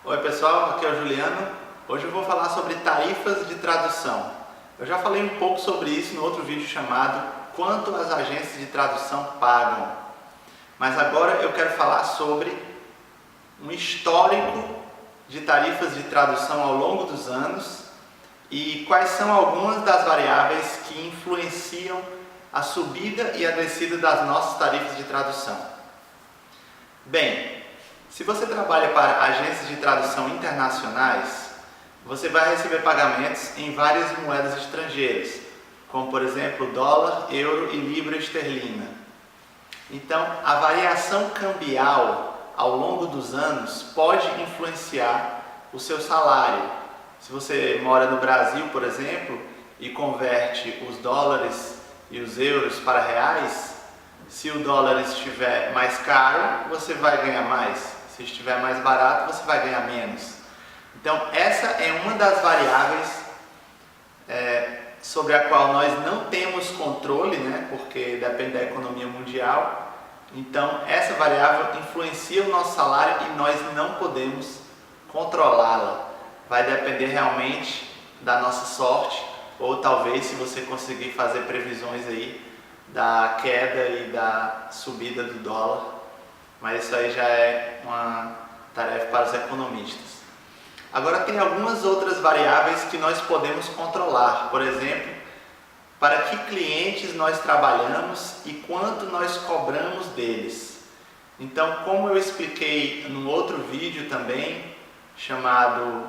Oi pessoal, aqui é o Juliano. Hoje eu vou falar sobre tarifas de tradução. Eu já falei um pouco sobre isso no outro vídeo chamado Quanto as agências de tradução pagam. Mas agora eu quero falar sobre um histórico de tarifas de tradução ao longo dos anos e quais são algumas das variáveis que influenciam a subida e a descida das nossas tarifas de tradução. Bem, se você trabalha para agências de tradução internacionais, você vai receber pagamentos em várias moedas estrangeiras, como por exemplo dólar, euro e libra esterlina. Então, a variação cambial ao longo dos anos pode influenciar o seu salário. Se você mora no Brasil, por exemplo, e converte os dólares e os euros para reais, se o dólar estiver mais caro, você vai ganhar mais. Se estiver mais barato, você vai ganhar menos. Então, essa é uma das variáveis sobre a qual nós não temos controle, né? Porque depende da economia mundial. Então, essa variável influencia o nosso salário e nós não podemos controlá-la. Vai depender realmente da nossa sorte, ou talvez se você conseguir fazer previsões aí da queda e da subida do dólar. Mas isso aí já é uma tarefa para os economistas. Agora tem algumas outras variáveis que nós podemos controlar. Por exemplo, para que clientes nós trabalhamos e quanto nós cobramos deles. Então, como eu expliquei no outro vídeo também, chamado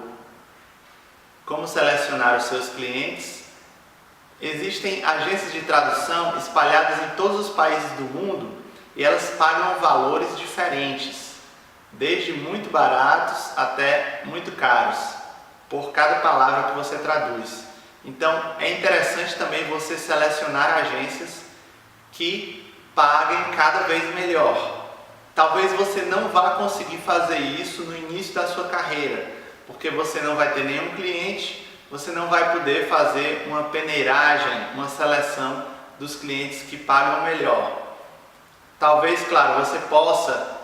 Como Selecionar os Seus Clientes, existem agências de tradução espalhadas em todos os países do mundo e elas pagam valores diferentes, desde muito baratos até muito caros, por cada palavra que você traduz. Então, é interessante também você selecionar agências que paguem cada vez melhor. Talvez você não vá conseguir fazer isso no início da sua carreira, porque você não vai ter nenhum cliente, você não vai poder fazer uma peneiragem, uma seleção dos clientes que pagam melhor. Talvez, claro, você possa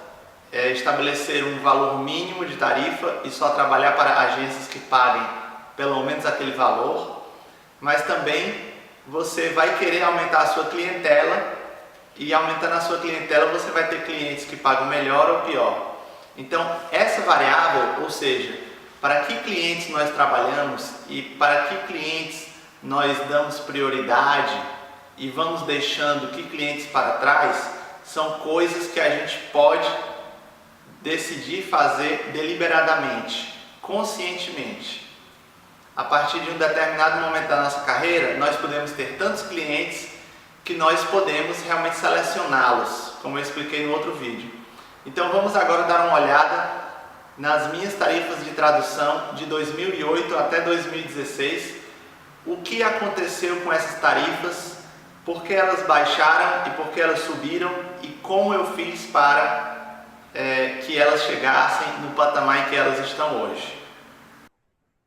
estabelecer um valor mínimo de tarifa e só trabalhar para agências que paguem pelo menos aquele valor, mas também você vai querer aumentar a sua clientela e aumentando a sua clientela você vai ter clientes que pagam melhor ou pior. Então, essa variável, ou seja, para que clientes nós trabalhamos e para que clientes nós damos prioridade e vamos deixando que clientes para trás, são coisas que a gente pode decidir fazer deliberadamente, conscientemente. A partir de um determinado momento da nossa carreira, nós podemos ter tantos clientes que nós podemos realmente selecioná-los, como eu expliquei no outro vídeo. Então vamos agora dar uma olhada nas minhas tarifas de tradução de 2008 até 2016, o que aconteceu com essas tarifas, por que elas baixaram e por que elas subiram e como eu fiz para que elas chegassem no patamar em que elas estão hoje.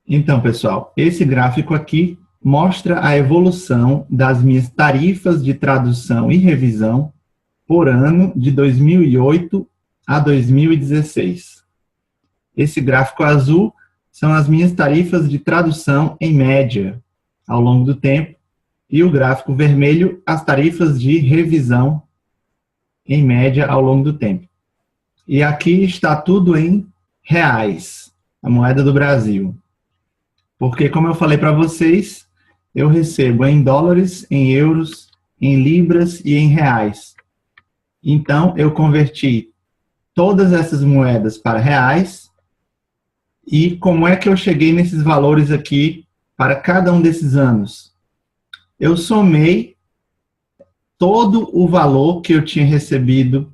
Então, pessoal, esse gráfico aqui mostra a evolução das minhas tarifas de tradução e revisão por ano de 2008 a 2016. Esse gráfico azul são as minhas tarifas de tradução em média ao longo do tempo e o gráfico vermelho as tarifas de revisão em média ao longo do tempo. E aqui está tudo em reais, a moeda do Brasil. Porque, como eu falei para vocês, eu recebo em dólares, em euros, em libras e em reais. Então, eu converti todas essas moedas para reais. E como é que eu cheguei nesses valores aqui para cada um desses anos? Eu somei todo o valor que eu tinha recebido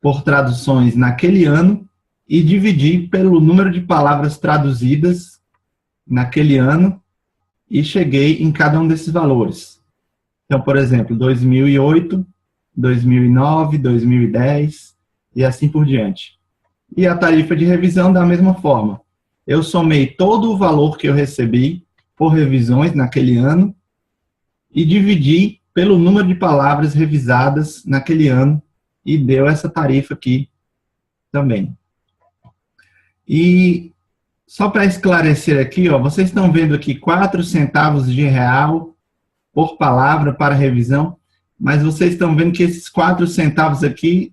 por traduções naquele ano e dividi pelo número de palavras traduzidas naquele ano e cheguei em cada um desses valores. Então, por exemplo, 2008, 2009, 2010 e assim por diante. E a tarifa de revisão da mesma forma. Eu somei todo o valor que eu recebi por revisões naquele ano e dividi pelo número de palavras revisadas naquele ano e deu essa tarifa aqui também. E só para esclarecer aqui, ó, vocês estão vendo aqui 4 centavos de real por palavra para revisão, mas vocês estão vendo que esses 4 centavos aqui,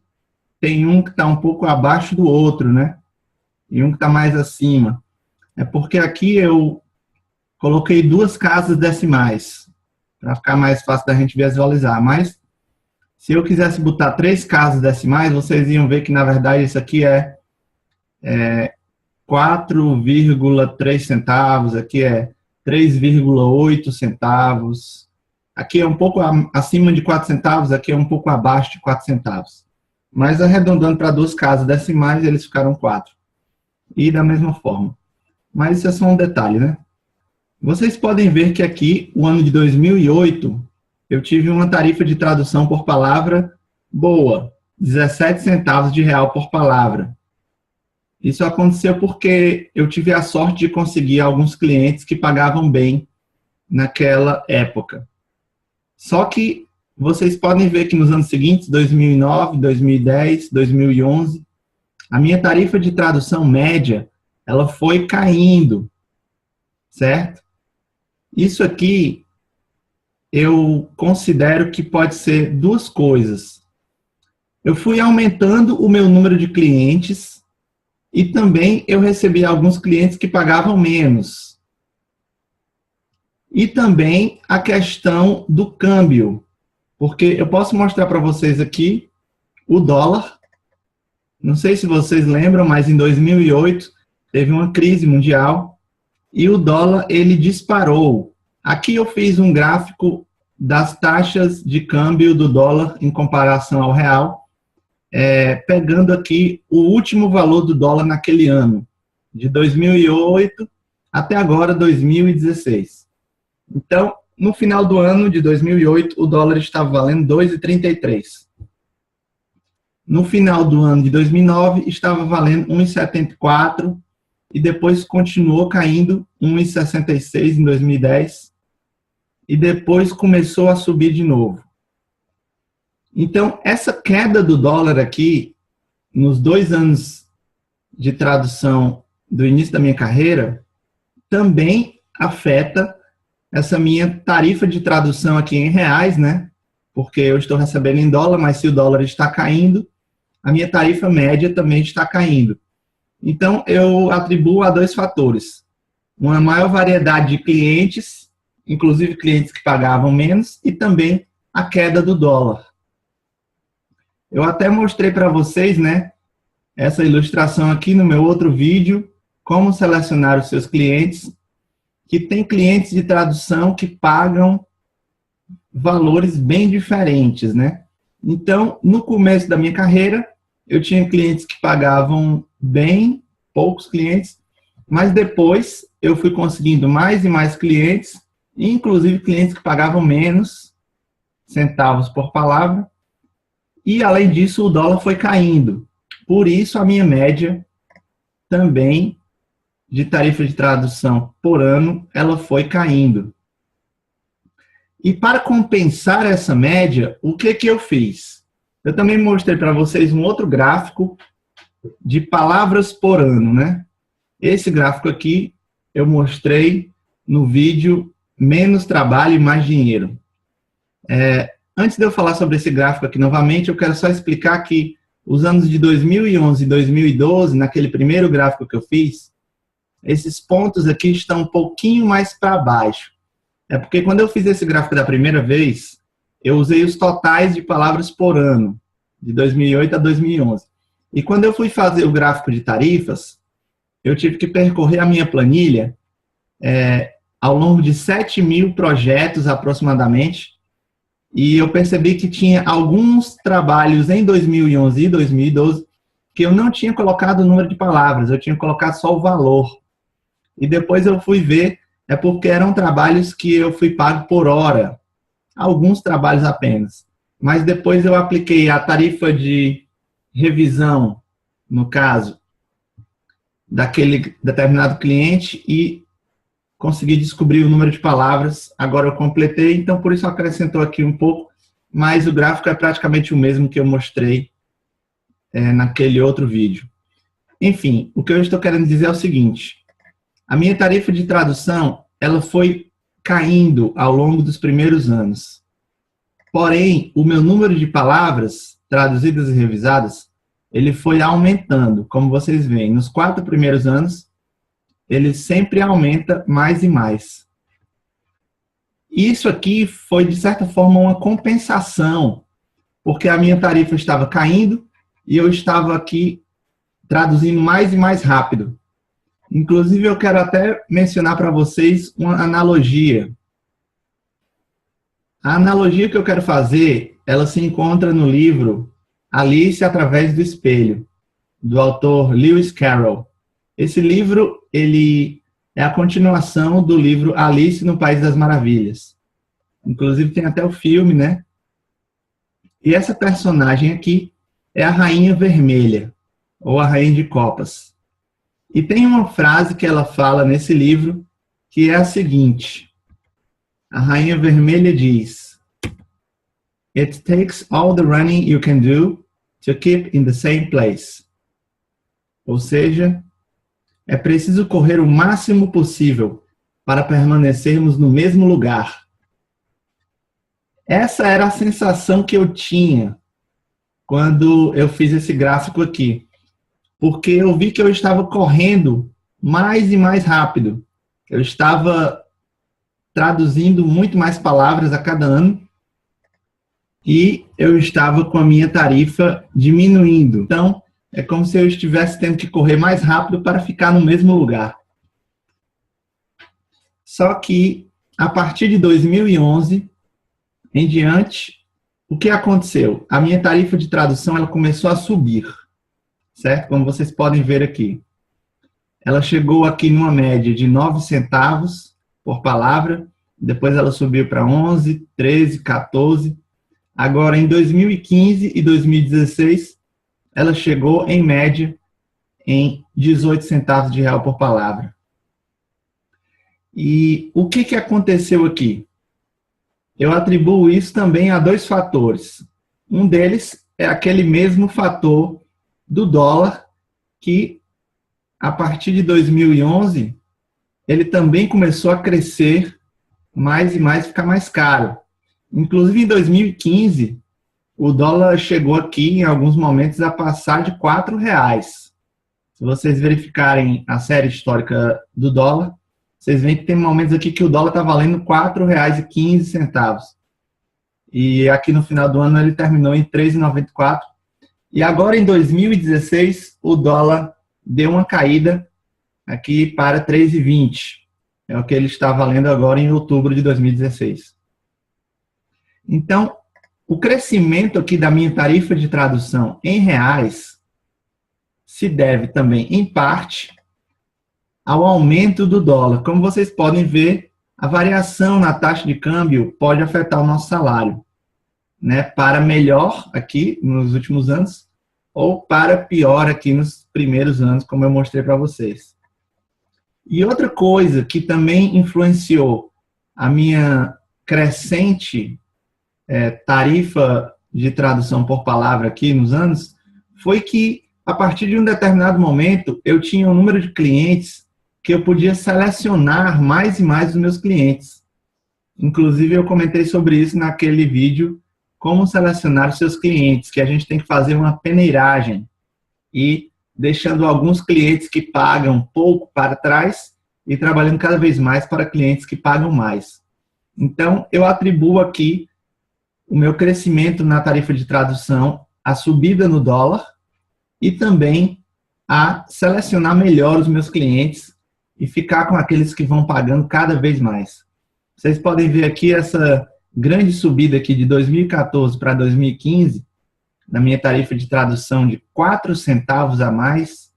tem um que está um pouco abaixo do outro, né? E um que está mais acima. É porque aqui eu coloquei 2 casas decimais, para ficar mais fácil da gente visualizar. Mas, se eu quisesse botar 3 casas decimais, vocês iam ver que, na verdade, isso aqui é 4,3 centavos, aqui é 3,8 centavos. Aqui é um pouco acima de 4 centavos, aqui é um pouco abaixo de 4 centavos. Mas, arredondando para 2 casas decimais, eles ficaram 4. E da mesma forma. Mas isso é só um detalhe, né? Vocês podem ver que aqui, o ano de 2008, eu tive uma tarifa de tradução por palavra boa, 17 centavos de real por palavra. Isso aconteceu porque eu tive a sorte de conseguir alguns clientes que pagavam bem naquela época. Só que vocês podem ver que nos anos seguintes, 2009, 2010, 2011, a minha tarifa de tradução média, ela foi caindo, certo? Isso aqui, eu considero que pode ser 2 coisas. Eu fui aumentando o meu número de clientes e também eu recebi alguns clientes que pagavam menos. E também a questão do câmbio, porque eu posso mostrar para vocês aqui o dólar. Não sei se vocês lembram, mas em 2008 teve uma crise mundial e o dólar ele disparou. Aqui eu fiz um gráfico das taxas de câmbio do dólar em comparação ao real, pegando aqui o último valor do dólar naquele ano, de 2008 até agora, 2016. Então, no final do ano de 2008, o dólar estava valendo 2,33. No final do ano de 2009, estava valendo 1,74 e depois continuou caindo 1,66 em 2010 e depois começou a subir de novo. Então, essa queda do dólar aqui, nos 2 anos de tradução do início da minha carreira, também afeta essa minha tarifa de tradução aqui em reais, né? Porque eu estou recebendo em dólar, mas se o dólar está caindo, a minha tarifa média também está caindo. Então, eu atribuo a 2 fatores. Uma maior variedade de clientes, inclusive clientes que pagavam menos, e também a queda do dólar. Eu até mostrei para vocês, né, essa ilustração aqui no meu outro vídeo, como selecionar os seus clientes, que tem clientes de tradução que pagam valores bem diferentes, né? Então, no começo da minha carreira, eu tinha clientes que pagavam bem, poucos clientes, mas depois eu fui conseguindo mais e mais clientes, inclusive clientes que pagavam menos centavos por palavra, e além disso o dólar foi caindo. Por isso a minha média também de tarifa de tradução por ano, ela foi caindo. E para compensar essa média, o que eu fiz? Eu também mostrei para vocês um outro gráfico de palavras por ano, né? Esse gráfico aqui eu mostrei no vídeo Menos Trabalho e Mais Dinheiro. Antes de eu falar sobre esse gráfico aqui novamente, eu quero só explicar que os anos de 2011 e 2012, naquele primeiro gráfico que eu fiz, esses pontos aqui estão um pouquinho mais para baixo. É porque quando eu fiz esse gráfico da primeira vez, eu usei os totais de palavras por ano, de 2008 a 2011. E quando eu fui fazer o gráfico de tarifas, eu tive que percorrer a minha planilha ao longo de 7.000 projetos aproximadamente, e eu percebi que tinha alguns trabalhos em 2011 e 2012 que eu não tinha colocado o número de palavras, eu tinha colocado só o valor. E depois eu fui ver, porque eram trabalhos que eu fui pago por hora, alguns trabalhos apenas. Mas depois eu apliquei a tarifa de revisão, no caso, daquele determinado cliente e consegui descobrir o número de palavras. Agora eu completei, então por isso acrescentou aqui um pouco, mas o gráfico é praticamente o mesmo que eu mostrei naquele outro vídeo. Enfim, o que eu estou querendo dizer é o seguinte: A minha tarifa de tradução, ela foi caindo ao longo dos primeiros anos. Porém, o meu número de palavras traduzidas e revisadas, ele foi aumentando. Como vocês veem, nos 4 primeiros anos, ele sempre aumenta mais e mais. Isso aqui foi, de certa forma, uma compensação, porque a minha tarifa estava caindo e eu estava aqui traduzindo mais e mais rápido. Inclusive, eu quero até mencionar para vocês uma analogia. A analogia que eu quero fazer, ela se encontra no livro Alice através do Espelho, do autor Lewis Carroll. Esse livro, ele é a continuação do livro Alice no País das Maravilhas. Inclusive, tem até o filme, né? E essa personagem aqui é a Rainha Vermelha, ou a Rainha de Copas. E tem uma frase que ela fala nesse livro, que é a seguinte. A Rainha Vermelha diz: It takes all the running you can do to keep in the same place. Ou seja, é preciso correr o máximo possível para permanecermos no mesmo lugar. Essa era a sensação que eu tinha quando eu fiz esse gráfico aqui. Porque eu vi que eu estava correndo mais e mais rápido. Eu estava traduzindo muito mais palavras a cada ano e eu estava com a minha tarifa diminuindo. Então, é como se eu estivesse tendo que correr mais rápido para ficar no mesmo lugar. Só que, a partir de 2011 em diante, o que aconteceu? A minha tarifa de tradução ela começou a subir, certo? Como vocês podem ver aqui. Ela chegou aqui numa média de 9 centavos por palavra, depois ela subiu para 11, 13, 14. Agora, em 2015 e 2016, ela chegou, em média, em 18 centavos de real por palavra. E o que aconteceu aqui? Eu atribuo isso também a 2 fatores. Um deles é aquele mesmo fator do dólar, que, a partir de 2011, ele também começou a crescer mais e mais, ficar mais caro. Inclusive, em 2015, o dólar chegou aqui, em alguns momentos, a passar de R$4. Se vocês verificarem a série histórica do dólar, vocês veem que tem momentos aqui que o dólar está valendo R$4,15. E aqui no final do ano ele terminou em R$3,94. E agora, em 2016, o dólar deu uma caída aqui para R$3,20. É o que ele está valendo agora em outubro de 2016. Então, o crescimento aqui da minha tarifa de tradução em reais se deve também, em parte, ao aumento do dólar. Como vocês podem ver, a variação na taxa de câmbio pode afetar o nosso salário, né? Para melhor aqui nos últimos anos ou para pior aqui nos primeiros anos, como eu mostrei para vocês. E outra coisa que também influenciou a minha crescente tarifa de tradução por palavra aqui nos anos foi que, a partir de um determinado momento, eu tinha um número de clientes que eu podia selecionar mais e mais os meus clientes. Inclusive, eu comentei sobre isso naquele vídeo, como selecionar os seus clientes, que a gente tem que fazer uma peneiragem e deixando alguns clientes que pagam pouco para trás e trabalhando cada vez mais para clientes que pagam mais. Então, eu atribuo aqui o meu crescimento na tarifa de tradução, a subida no dólar e também a selecionar melhor os meus clientes e ficar com aqueles que vão pagando cada vez mais. Vocês podem ver aqui essa grande subida aqui de 2014 para 2015, na minha tarifa de tradução de 4 centavos a mais,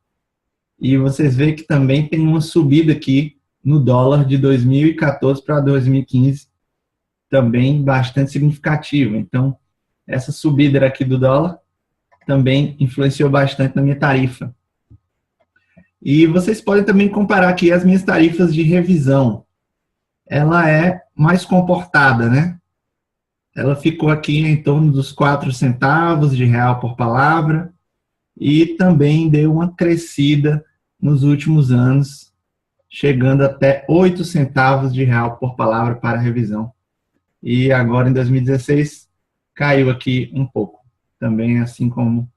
e vocês veem que também tem uma subida aqui no dólar de 2014 para 2015, também bastante significativa. Então, essa subida aqui do dólar também influenciou bastante na minha tarifa. E vocês podem também comparar aqui as minhas tarifas de revisão. Ela é mais comportada, né? Ela ficou aqui em torno dos 4 centavos de real por palavra e também deu uma crescida nos últimos anos. chegando até 8 centavos de real por palavra para revisão. E agora, em 2016, caiu aqui um pouco, também assim como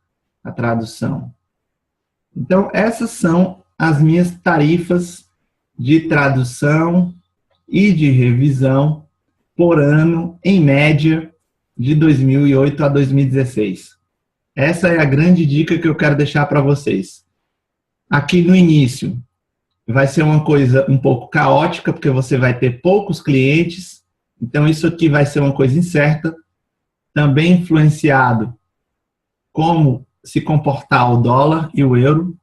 a tradução. Então, essas são as minhas tarifas de tradução e de revisão por ano, em média, de 2008 a 2016. Essa é a grande dica que eu quero deixar para vocês. Aqui no início, vai ser uma coisa um pouco caótica, porque você vai ter poucos clientes, então isso aqui vai ser uma coisa incerta, também influenciado como se comportar o dólar e o euro.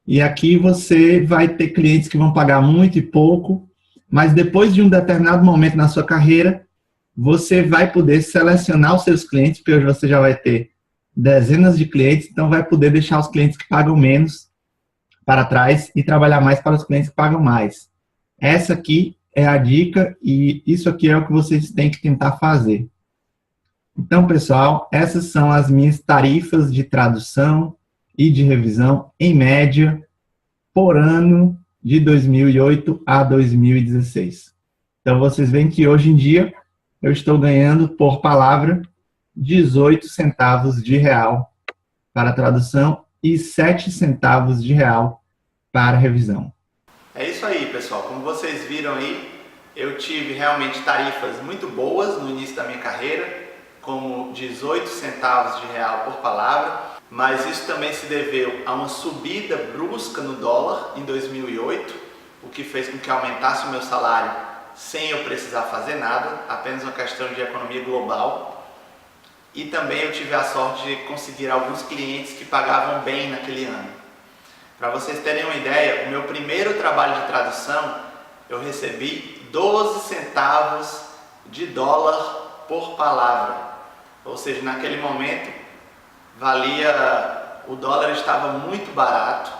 E aqui você vai ter clientes que vão pagar muito e pouco, mas depois de um determinado momento na sua carreira, você vai poder selecionar os seus clientes, porque hoje você já vai ter dezenas de clientes, então vai poder deixar os clientes que pagam menos para trás e trabalhar mais para os clientes que pagam mais. Essa aqui é a dica e isso aqui é o que vocês têm que tentar fazer. Então, pessoal, essas são as minhas tarifas de tradução e de revisão, em média, por ano de 2008 a 2016. Então, vocês veem que hoje em dia eu estou ganhando por palavra 18 centavos de real para a tradução e 7 centavos de real para a revisão. É isso aí, pessoal. Como vocês viram aí, eu tive realmente tarifas muito boas no início da minha carreira, como 18 centavos de real por palavra, mas isso também se deveu a uma subida brusca no dólar em 2008, o que fez com que aumentasse o meu salário sem eu precisar fazer nada, apenas uma questão de economia global. E também eu tive a sorte de conseguir alguns clientes que pagavam bem naquele ano. Para vocês terem uma ideia, o meu primeiro trabalho de tradução, eu recebi 12 centavos de dólar por palavra. Ou seja, naquele momento, o dólar estava muito barato,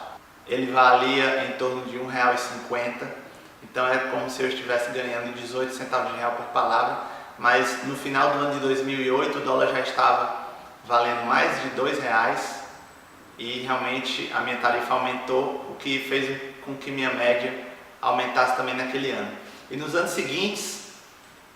ele valia em torno de R$1,50, então é como se eu estivesse ganhando 18 centavos de real por palavra, mas no final do ano de 2008 o dólar já estava valendo mais de R$2 e realmente a minha tarifa aumentou, o que fez com que minha média aumentasse também naquele ano. E nos anos seguintes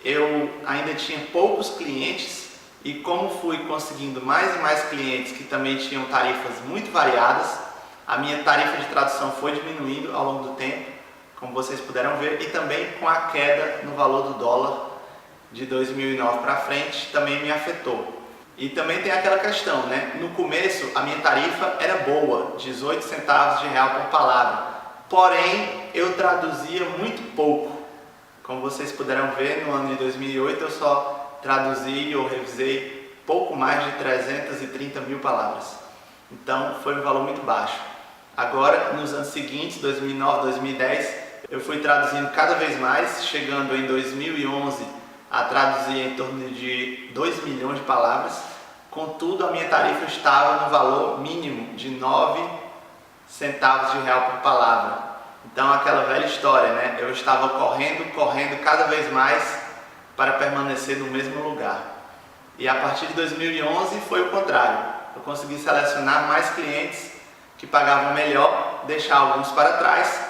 eu ainda tinha poucos clientes e como fui conseguindo mais e mais clientes que também tinham tarifas muito variadas, a minha tarifa de tradução foi diminuindo ao longo do tempo, como vocês puderam ver, e também com a queda no valor do dólar de 2009 para frente também me afetou. E também tem aquela questão, né? No começo a minha tarifa era boa, 18 centavos de real por palavra, porém eu traduzia muito pouco. Como vocês puderam ver, no ano de 2008 eu só traduzi ou revisei pouco mais de 330 mil palavras. Então foi um valor muito baixo. Agora, nos anos seguintes, 2009, 2010, eu fui traduzindo cada vez mais, chegando em 2011 a traduzir em torno de 2 milhões de palavras. Contudo, a minha tarifa estava no valor mínimo de 9 centavos de real por palavra. Então, aquela velha história, né? Eu estava correndo cada vez mais para permanecer no mesmo lugar. E a partir de 2011 foi o contrário. Eu consegui selecionar mais clientes que pagavam melhor, deixar alguns para trás,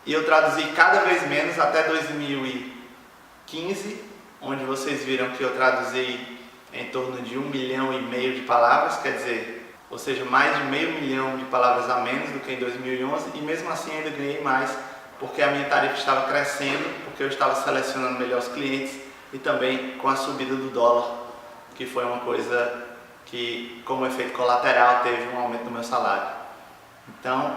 e eu traduzi cada vez menos até 2015, onde vocês viram que eu traduzi em torno de 1,5 milhão de palavras, quer dizer, ou seja, mais de meio milhão de palavras a menos do que em 2011, e mesmo assim ainda ganhei mais, porque a minha tarifa estava crescendo, porque eu estava selecionando melhor os clientes, e também com a subida do dólar, que foi uma coisa que, como efeito colateral, teve um aumento do meu salário. Então,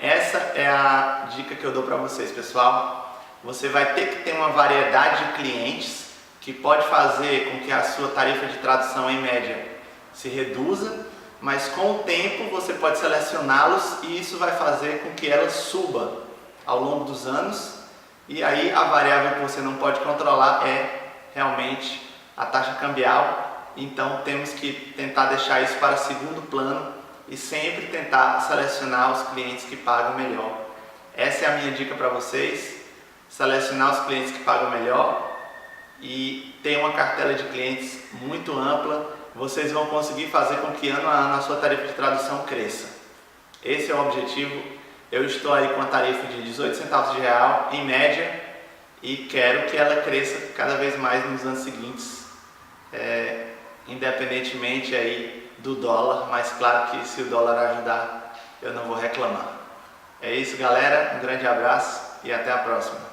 essa é a dica que eu dou para vocês, pessoal. Você vai ter que ter uma variedade de clientes que pode fazer com que a sua tarifa de tradução, em média, se reduza, mas com o tempo você pode selecioná-los e isso vai fazer com que ela suba ao longo dos anos. E aí a variável que você não pode controlar é realmente a taxa cambial, então temos que tentar deixar isso para segundo plano e sempre tentar selecionar os clientes que pagam melhor. Essa é a minha dica para vocês, selecionar os clientes que pagam melhor e ter uma cartela de clientes muito ampla. Vocês vão conseguir fazer com que ano a ano a sua tarifa de tradução cresça. Esse é o objetivo. Eu estou aí com a tarifa de 18 centavos de real, em média, e quero que ela cresça cada vez mais nos anos seguintes, independentemente aí do dólar, mas claro que se o dólar ajudar, eu não vou reclamar. É isso, galera, um grande abraço e até a próxima.